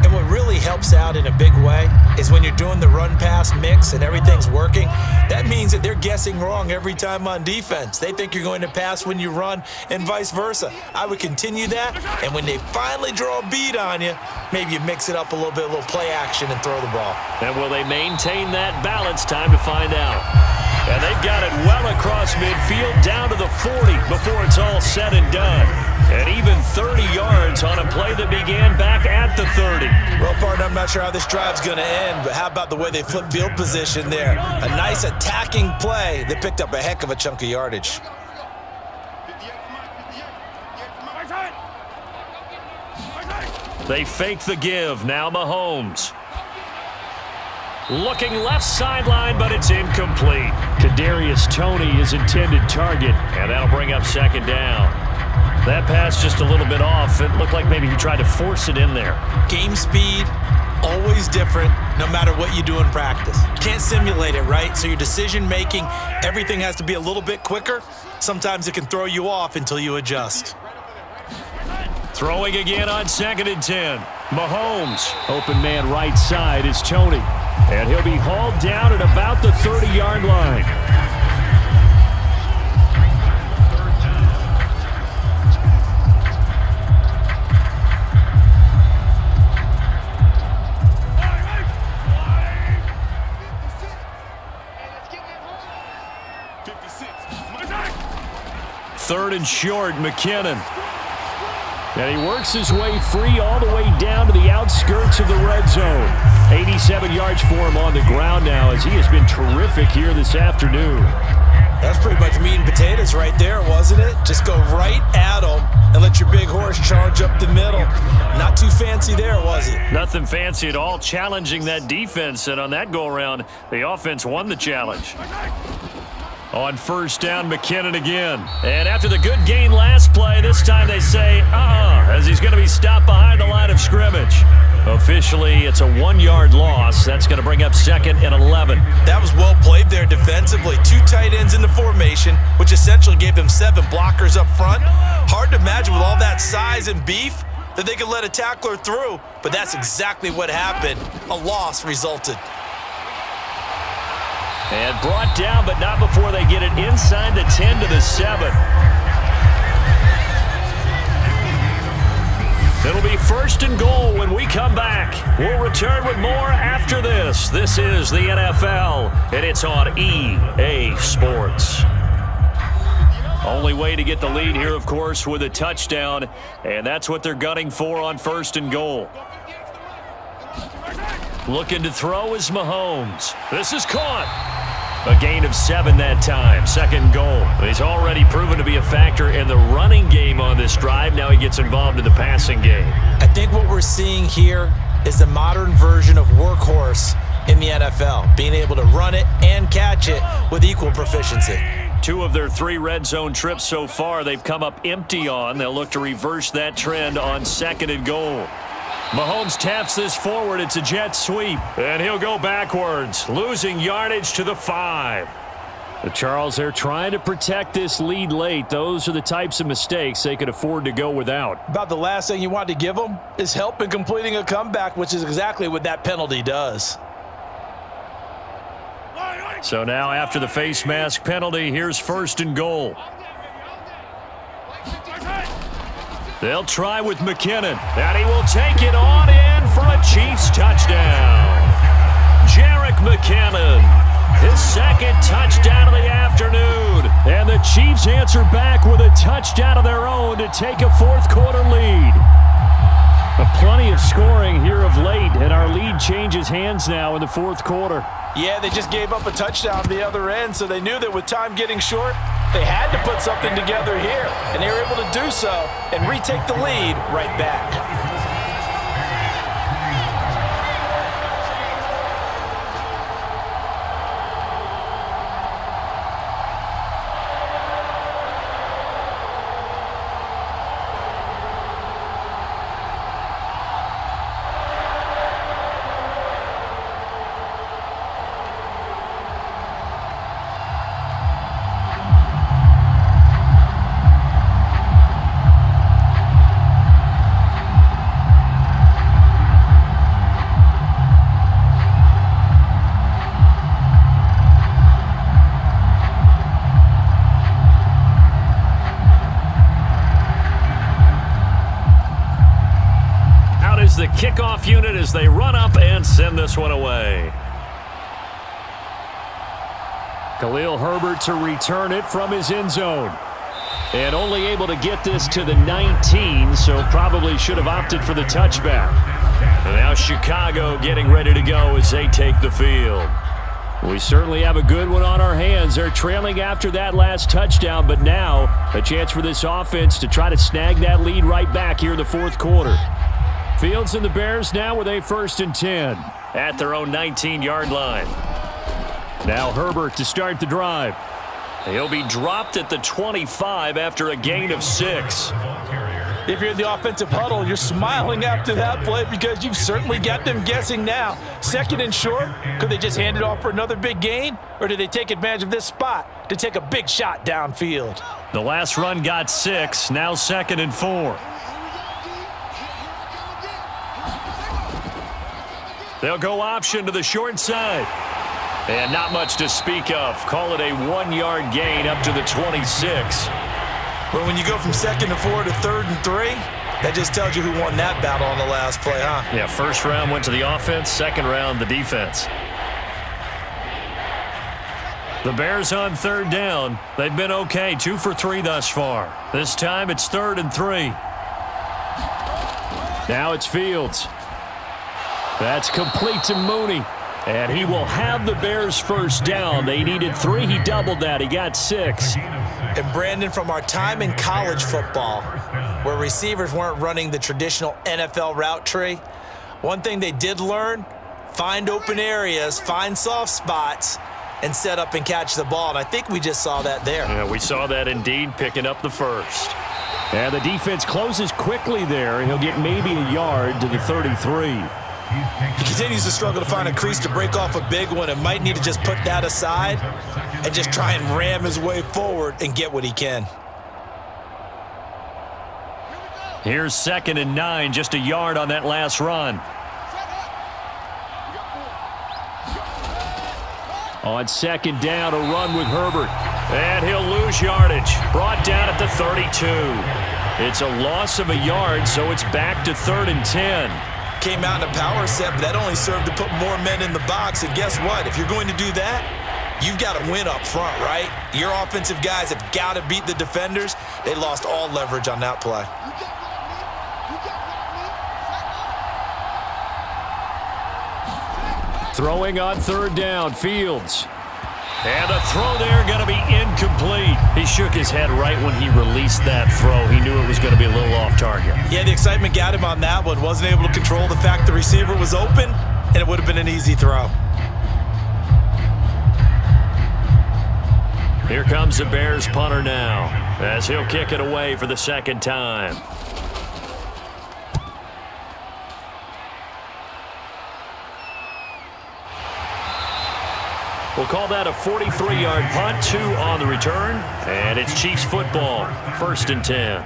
And what really helps out in a big way is when you're doing the run-pass mix and everything's working, that means that they're guessing wrong every time on defense. They think you're going to pass when you run and vice versa. I would continue that, and when they finally draw a beat on you, maybe you mix it up a little bit, a little play action and throw the ball. And will they maintain that balance? Time to find out. And they've got it well across midfield down to the 40 before it's all said and done. And even 30 yards on a play that began back at the 30. Well, partner, I'm not sure how this drive's going to end, but how about the way they flip field position there? A nice attacking play that picked up a heck of a chunk of yardage. They fake the give. Now Mahomes. Looking left sideline, but it's incomplete. Kadarius Toney, his intended target, and that'll bring up second down. That pass just a little bit off. It looked like maybe he tried to force it in there. Game speed, always different, no matter what you do in practice. Can't simulate it, right? So your decision-making, everything has to be a little bit quicker. Sometimes it can throw you off until you adjust. Throwing again on 2nd and 10. Mahomes. Open man right side is Toney. And he'll be hauled down at about the 30-yard line. Third and short, McKinnon. And he works his way free all the way down to the outskirts of the red zone. 87 yards for him on the ground now as he has been terrific here this afternoon. That's pretty much meat and potatoes right there, wasn't it? Just go right at him and let your big horse charge up the middle. Not too fancy there, was it? Nothing fancy at all, challenging that defense. And on that go-around, the offense won the challenge. On first down, McKinnon again. And after the good gain last play, this time they say, as he's going to be stopped behind the line of scrimmage. Officially, it's a 1-yard loss. That's going to bring up 2nd and 11. That was well played there defensively. 2 tight ends in the formation, which essentially gave them 7 blockers up front. Hard to imagine with all that size and beef that they could let a tackler through, but that's exactly what happened. A loss resulted. And brought down, but not before they get it inside the 10 to the 7. It'll be 1st and goal when we come back. We'll return with more after this. This is the NFL, and it's on EA Sports. Only way to get the lead here, of course, with a touchdown, and that's what they're gunning for on 1st and goal. Looking to throw is Mahomes. This is caught. A gain of 7 that time. 2nd goal. He's already proven to be a factor in the running game on this drive. Now he gets involved in the passing game. I think what we're seeing here is the modern version of workhorse in the NFL, being able to run it and catch it with equal proficiency. 2 of their 3 red zone trips so far, they've come up empty on. They'll look to reverse that trend on 2nd and goal. Mahomes taps this forward. It's a jet sweep, and he'll go backwards, losing yardage to the 5. Charles, they're trying to protect this lead late. Those are the types of mistakes they could afford to go without. About the last thing you want to give them is help in completing a comeback, which is exactly what that penalty does. So now after the face mask penalty, here's 1st and goal. They'll try with McKinnon, and he will take it on in for a Chiefs touchdown. Jerick McKinnon, his 2nd touchdown of the afternoon. And the Chiefs answer back with a touchdown of their own to take a 4th quarter lead. Plenty of scoring here of late, and our lead changes hands now in the 4th quarter. Yeah, they just gave up a touchdown at the other end, so they knew that with time getting short, they had to put something together here, and they were able to do so and retake the lead right back. The kickoff unit as they run up and send this one away. Khalil Herbert to return it from his end zone. And only able to get this to the 19, so probably should have opted for the touchback. And now Chicago getting ready to go as they take the field. We certainly have a good one on our hands. They're trailing after that last touchdown, but now a chance for this offense to try to snag that lead right back here in the 4th quarter. Fields and the Bears now with a 1st and 10 at their own 19-yard line. Now Herbert to start the drive. He'll be dropped at the 25 after a gain of 6. If you're in the offensive huddle, you're smiling after that play because you've certainly got them guessing now. 2nd and short, could they just hand it off for another big gain? Or did they take advantage of this spot to take a big shot downfield? The last run got 6, now 2nd and 4. They'll go option to the short side. And not much to speak of. Call it a 1-yard gain up to the 26. But when you go from 2nd and 4 to 3rd and 3, that just tells you who won that battle on the last play, huh? Yeah, 1st round went to the offense, 2nd round the defense. The Bears on 3rd down. They've been okay, 2 for 3 thus far. This time it's 3rd and 3. Now it's Fields. That's complete to Mooney. And he will have the Bears 1st down. They needed 3. He doubled that. He got 6. And Brandon, from our time in college football, where receivers weren't running the traditional NFL route tree, one thing they did learn, find open areas, find soft spots, and set up and catch the ball. And I think we just saw that there. Yeah, we saw that indeed, picking up the 1st. And the defense closes quickly there. He'll get maybe a yard to the 33. He continues to struggle to find a crease to break off a big one and might need to just put that aside and just try and ram his way forward and get what he can. Here's 2nd and 9, just a yard on that last run. On 2nd down, a run with Herbert. And he'll lose yardage. Brought down at the 32. It's a loss of a yard, so it's back to 3rd and 10. Came out in a power set, but that only served to put more men in the box. And guess what? If you're going to do that, you've got to win up front, right? Your offensive guys have got to beat the defenders. They lost all leverage on that play. Throwing on 3rd down, Fields. And the throw there going to be incomplete. He shook his head right when he released that throw. He knew it was going to be a little off target. Yeah, the excitement got him on that one. Wasn't able to control the fact the receiver was open, and it would have been an easy throw. Here comes the Bears punter now, as he'll kick it away for the 2nd time. We'll call that a 43-yard punt, 2 on the return, and it's Chiefs football, 1st and 10.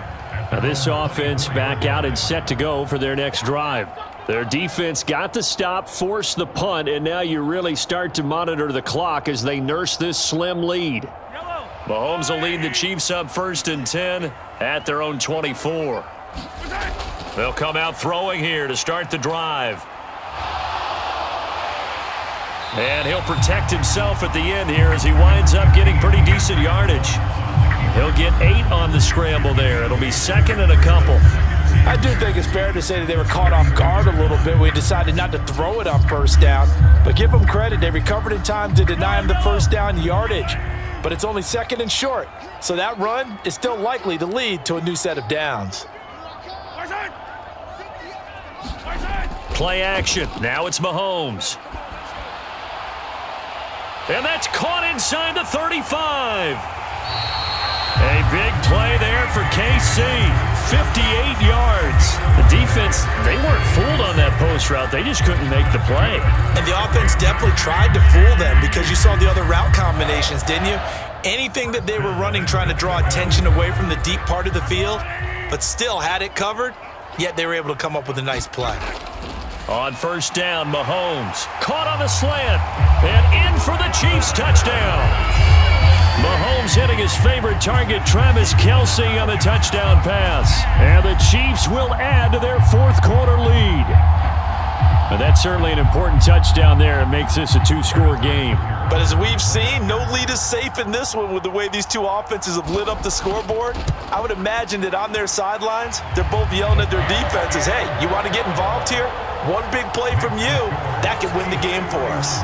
Now this offense back out and set to go for their next drive. Their defense got the stop, forced the punt, and now you really start to monitor the clock as they nurse this slim lead. Mahomes will lead the Chiefs up 1st and 10 at their own 24. They'll come out throwing here to start the drive. And he'll protect himself at the end here as he winds up getting pretty decent yardage. He'll get 8 on the scramble there. It'll be 2nd and a couple. I do think it's fair to say that they were caught off guard a little bit. We decided not to throw it on 1st down. But give them credit. They recovered in time to deny him the 1st down yardage. But it's only 2nd and short. So that run is still likely to lead to a new set of downs. Play action. Now it's Mahomes. And that's caught inside the 35. A big play there for KC. 58 yards. The defense, they weren't fooled on that post route. They just couldn't make the play. And the offense definitely tried to fool them because you saw the other route combinations, didn't you? Anything that they were running trying to draw attention away from the deep part of the field, but still had it covered, yet they were able to come up with a nice play. On 1st down, Mahomes caught on the slant and in for the Chiefs touchdown. Mahomes hitting his favorite target, Travis Kelce, on the touchdown pass. And the Chiefs will add to their 4th quarter lead. But that's certainly an important touchdown there. It makes this a 2-score game. But as we've seen, no lead is safe in this one with the way these two offenses have lit up the scoreboard. I would imagine that on their sidelines, they're both yelling at their defenses, hey, you want to get involved here? One big play from you, that could win the game for us.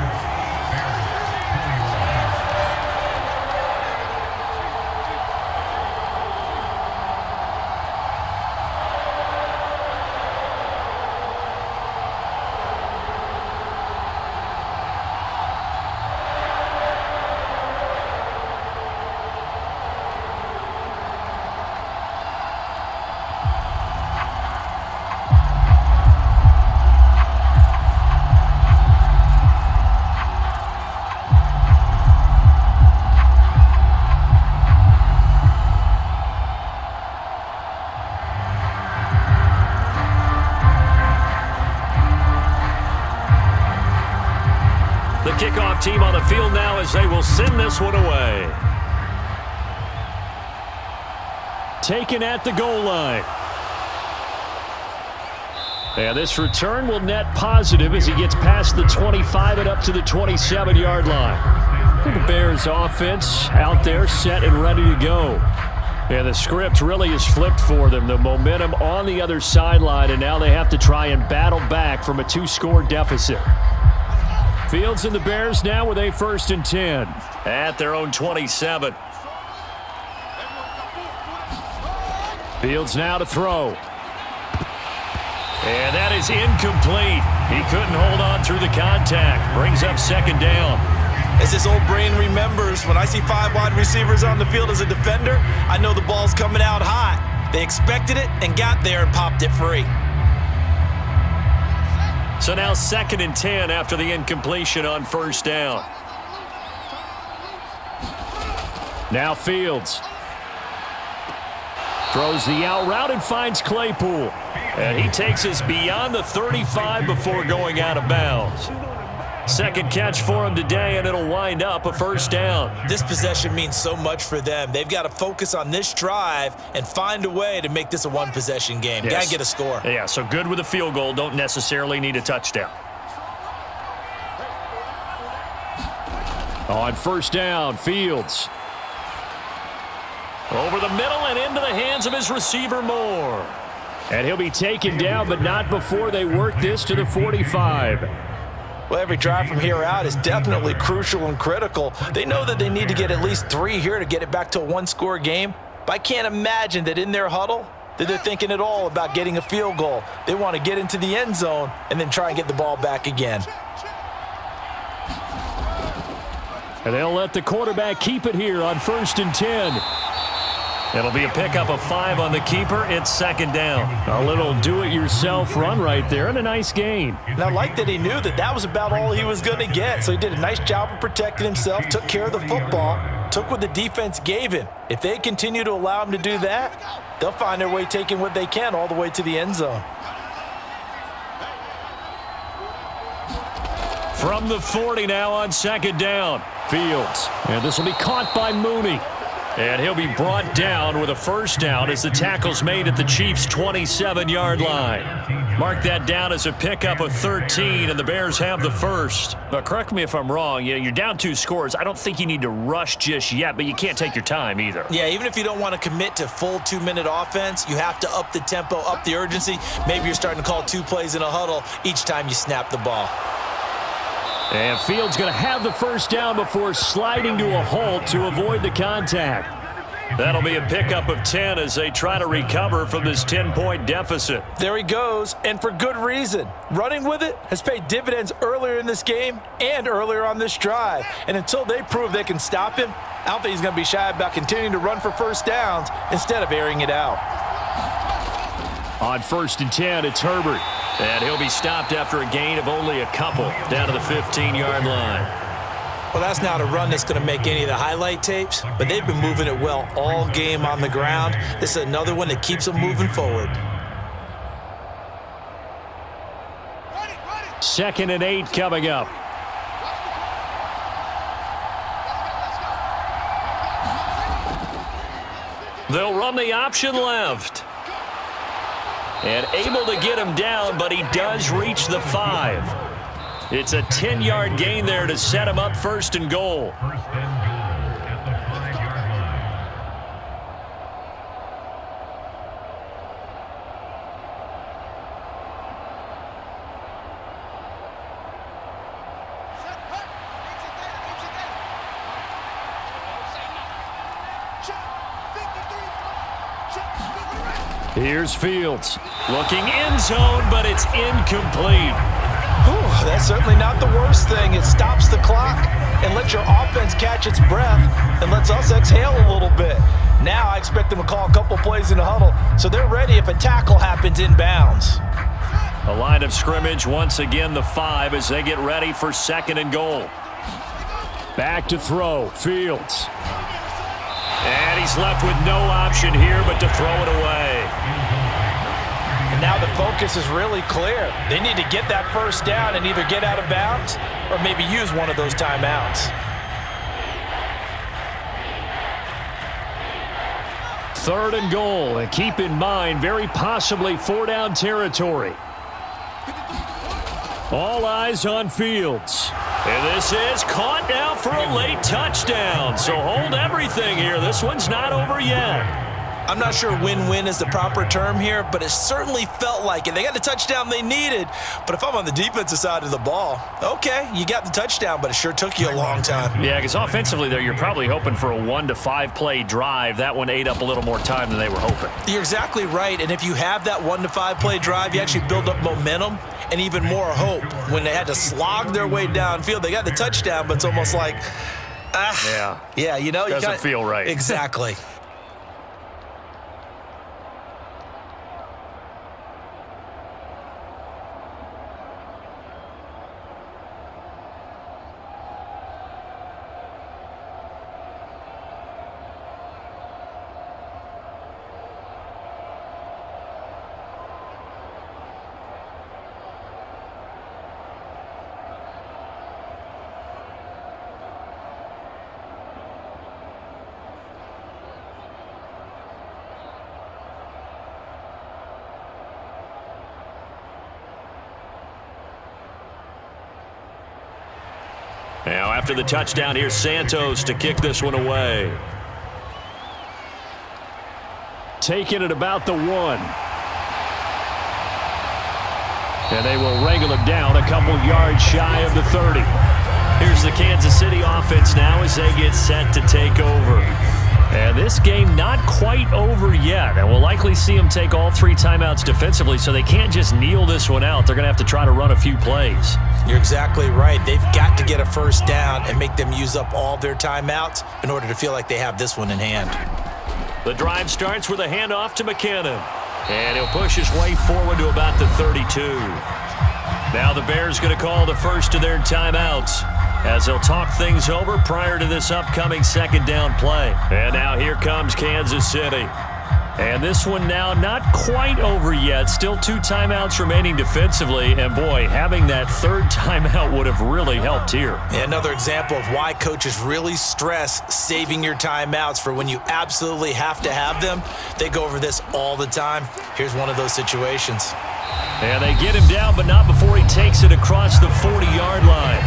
Kickoff team on the field now as they will send this one away. Taken at the goal line. And this return will net positive as he gets past the 25 and up to the 27-yard line. The Bears offense out there set and ready to go. And the script really is flipped for them. The momentum on the other sideline, and now they have to try and battle back from a 2-score deficit. Fields and the Bears now with a 1st and 10 at their own 27. Fields now to throw. And that is incomplete. He couldn't hold on through the contact. Brings up 2nd down. As his old brain remembers, when I see 5 wide receivers on the field as a defender, I know the ball's coming out hot. They expected it and got there and popped it free. So now 2nd and 10 after the incompletion on 1st down. Now Fields. Throws the out route and finds Claypool. And he takes us beyond the 35 before going out of bounds. 2nd catch for him today, and it'll wind up a 1st down. This possession means so much for them. They've got to focus on this drive and find a way to make this a one-possession game. Yes. Got to get a score. Yeah, so good with a field goal. Don't necessarily need a touchdown. On 1st down, Fields. Over the middle and into the hands of his receiver, Moore. And he'll be taken down, but not before they work this to the 45. Well, every drive from here out is definitely crucial and critical. They know that they need to get at least 3 here to get it back to a 1-score game. But I can't imagine that in their huddle that they're thinking at all about getting a field goal. They want to get into the end zone and then try and get the ball back again. And they'll let the quarterback keep it here on 1st and 10. It'll be a pickup of 5 on the keeper. It's second down. A little do-it-yourself run right there and a nice gain. And I like that he knew that that was about all he was going to get. So he did a nice job of protecting himself, took care of the football, took what the defense gave him. If they continue to allow him to do that, they'll find their way taking what they can all the way to the end zone. From the 40 now on second down. Fields. And this will be caught by Mooney. And he'll be brought down with a first down as the tackle's made at the Chiefs' 27-yard line. Mark that down as a pickup of 13, and the Bears have the first. But correct me if I'm wrong, you're down 2 scores. I don't think you need to rush just yet, but you can't take your time either. Yeah, even if you don't want to commit to full 2-minute offense, you have to up the tempo, up the urgency. Maybe you're starting to call 2 plays in a huddle each time you snap the ball. And Fields going to have the first down before sliding to a halt to avoid the contact. That'll be a pickup of 10 as they try to recover from this 10-point deficit. There he goes, and for good reason. Running with it has paid dividends earlier in this game and earlier on this drive. And until they prove they can stop him, I don't think he's going to be shy about continuing to run for first downs instead of airing it out. On 1st and 10, it's Herbert. And he'll be stopped after a gain of only a couple down to the 15-yard line. Well, that's not a run that's going to make any of the highlight tapes, but they've been moving it well all game on the ground. This is another one that keeps them moving forward. 2nd and 8 coming up. They'll run the option left. And able to get him down, but he does reach the 5. It's a 10-yard gain there to set him up 1st and goal. Here's Fields. Looking end zone, but it's incomplete. Whew, that's certainly not the worst thing. It stops the clock and lets your offense catch its breath and lets us exhale a little bit. Now I expect them to call a couple plays in the huddle so they're ready if a tackle happens inbounds. A line of scrimmage, once again the 5 as they get ready for 2nd and goal. Back to throw, Fields. And he's left with no option here but to throw it away. And now the focus is really clear. They need to get that first down and either get out of bounds or maybe use one of those timeouts. 3rd and goal, and keep in mind, very possibly 4-down territory. All eyes on Fields. And this is caught now for a late touchdown. So hold everything here. This one's not over yet. I'm not sure win-win is the proper term here, but it certainly felt like it. They got the touchdown they needed, but if I'm on the defensive side of the ball, okay, you got the touchdown, but it sure took you a long time. Yeah, because offensively there, you're probably hoping for a 1 to 5 play drive. That one ate up a little more time than they were hoping. You're exactly right, and if you have that 1 to 5 play drive, you actually build up momentum and even more hope. When they had to slog their way downfield, they got the touchdown, but it's almost like, yeah, you know, doesn't feel right. Exactly. Now, after the touchdown, here's Santos to kick this one away. Taking it about the 1. And they will wrangle him down a couple yards shy of the 30. Here's the Kansas City offense now as they get set to take over. And this game not quite over yet. And we'll likely see them take all 3 timeouts defensively, so they can't just kneel this one out. They're going to have to try to run a few plays. You're exactly right. They've got to get a first down and make them use up all their timeouts in order to feel like they have this one in hand. The drive starts with a handoff to McKinnon. And he'll push his way forward to about the 32. Now the Bears going to call the first of their timeouts as they'll talk things over prior to this upcoming second down play. And now here comes Kansas City. And this one now not quite over yet. Still 2 timeouts remaining defensively. And, boy, having that third timeout would have really helped here. Yeah, another example of why coaches really stress saving your timeouts for when you absolutely have to have them. They go over this all the time. Here's one of those situations. And they get him down, but not before he takes it across the 40-yard line.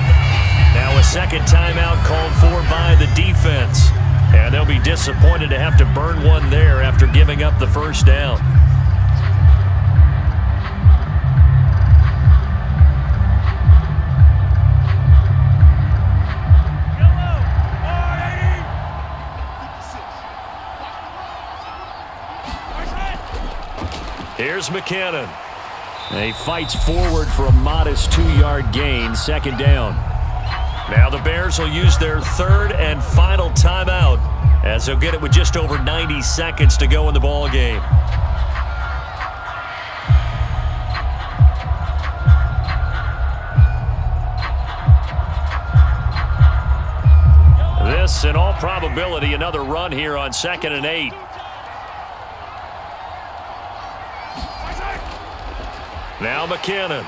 Now a second timeout called for by the defense. And they'll be disappointed to have to burn one there after giving up the first down. Here's McKinnon. And he fights forward for a modest 2-yard gain, second down. Now the Bears will use their third and final timeout as they'll get it with just over 90 seconds to go in the ball game. This, in all probability, another run here on 2nd and 8. Now McKinnon.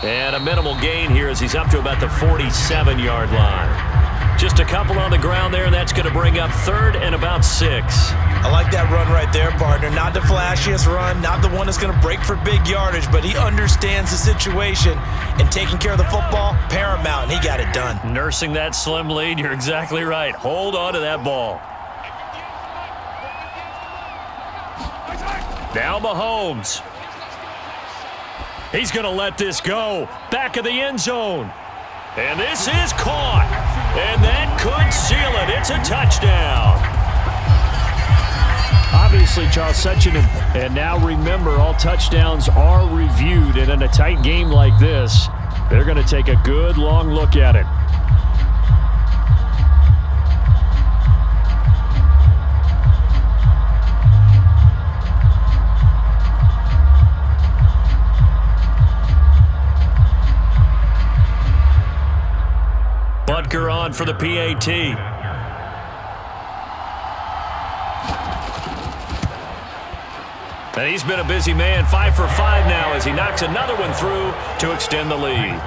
And a minimal gain here as he's up to about the 47-yard line. Just a couple on the ground there, and that's going to bring up 3rd and about 6. I like that run right there, partner. Not the flashiest run, not the one that's going to break for big yardage, but he understands the situation, and taking care of the football, paramount, and he got it done. Nursing that slim lead, you're exactly right. Hold on to that ball. Now Mahomes. He's going to let this go. Back of the end zone. And this is caught. And that could seal it. It's a touchdown. Obviously, Charles, and now remember, all touchdowns are reviewed. And in a tight game like this, they're going to take a good long look at it. Butker on for the PAT. And he's been a busy man, 5 for 5 now as he knocks another one through to extend the lead.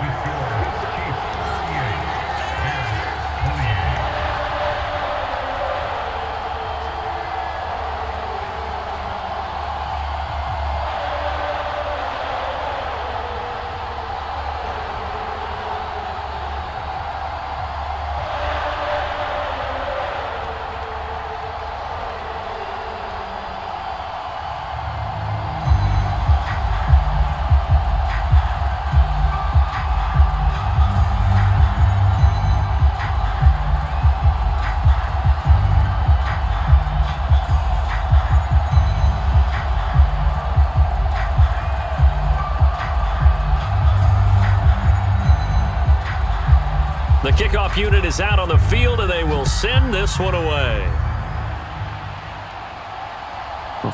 The kickoff unit is out on the field, and they will send this one away.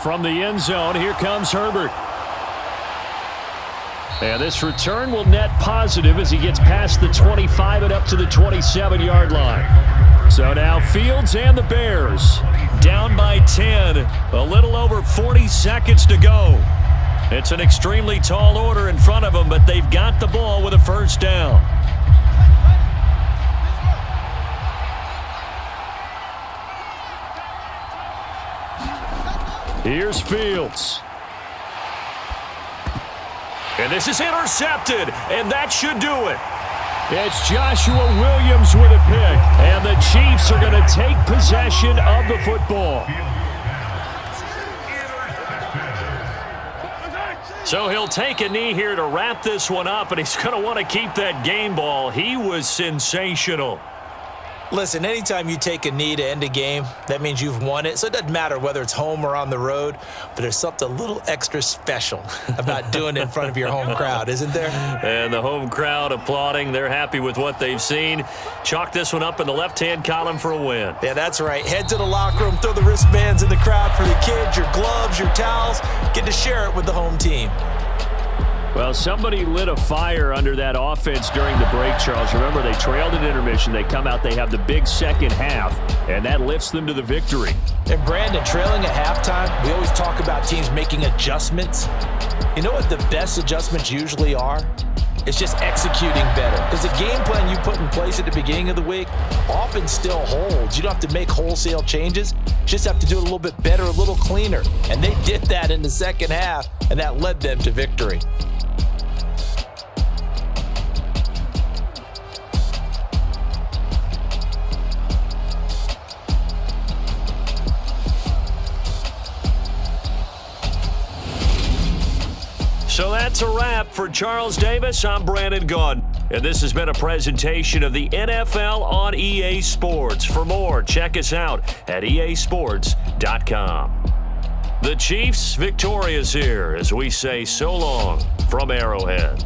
From the end zone, here comes Herbert. And this return will net positive as he gets past the 25 and up to the 27-yard line. So now Fields and the Bears down by 10. A little over 40 seconds to go. It's an extremely tall order in front of them, but they've got the ball with a first down. Here's Fields. And this is intercepted, and that should do it. It's Joshua Williams with a pick, and the Chiefs are going to take possession of the football. So he'll take a knee here to wrap this one up, and he's going to want to keep that game ball. He was sensational. Listen, anytime you take a knee to end a game, that means you've won it. So it doesn't matter whether it's home or on the road, but there's something a little extra special about doing it in front of your home crowd, isn't there? And the home crowd applauding. They're happy with what they've seen. Chalk this one up in the left-hand column for a win. Yeah, that's right. Head to the locker room, throw the wristbands in the crowd for the kids, your gloves, your towels. Get to share it with the home team. Well, somebody lit a fire under that offense during the break, Charles. Remember, they trailed at intermission. They come out, they have the big second half, and that lifts them to the victory. And Brandon, trailing at halftime, we always talk about teams making adjustments. You know what the best adjustments usually are? It's just executing better. Because the game plan you put in place at the beginning of the week often still holds. You don't have to make wholesale changes. You just have to do it a little bit better, a little cleaner. And they did that in the second half, and that led them to victory. So that's a wrap for Charles Davis. I'm Brandon Gunn. And this has been a presentation of the NFL on EA Sports. For more, check us out at easports.com. The Chiefs victorious here as we say so long from Arrowhead.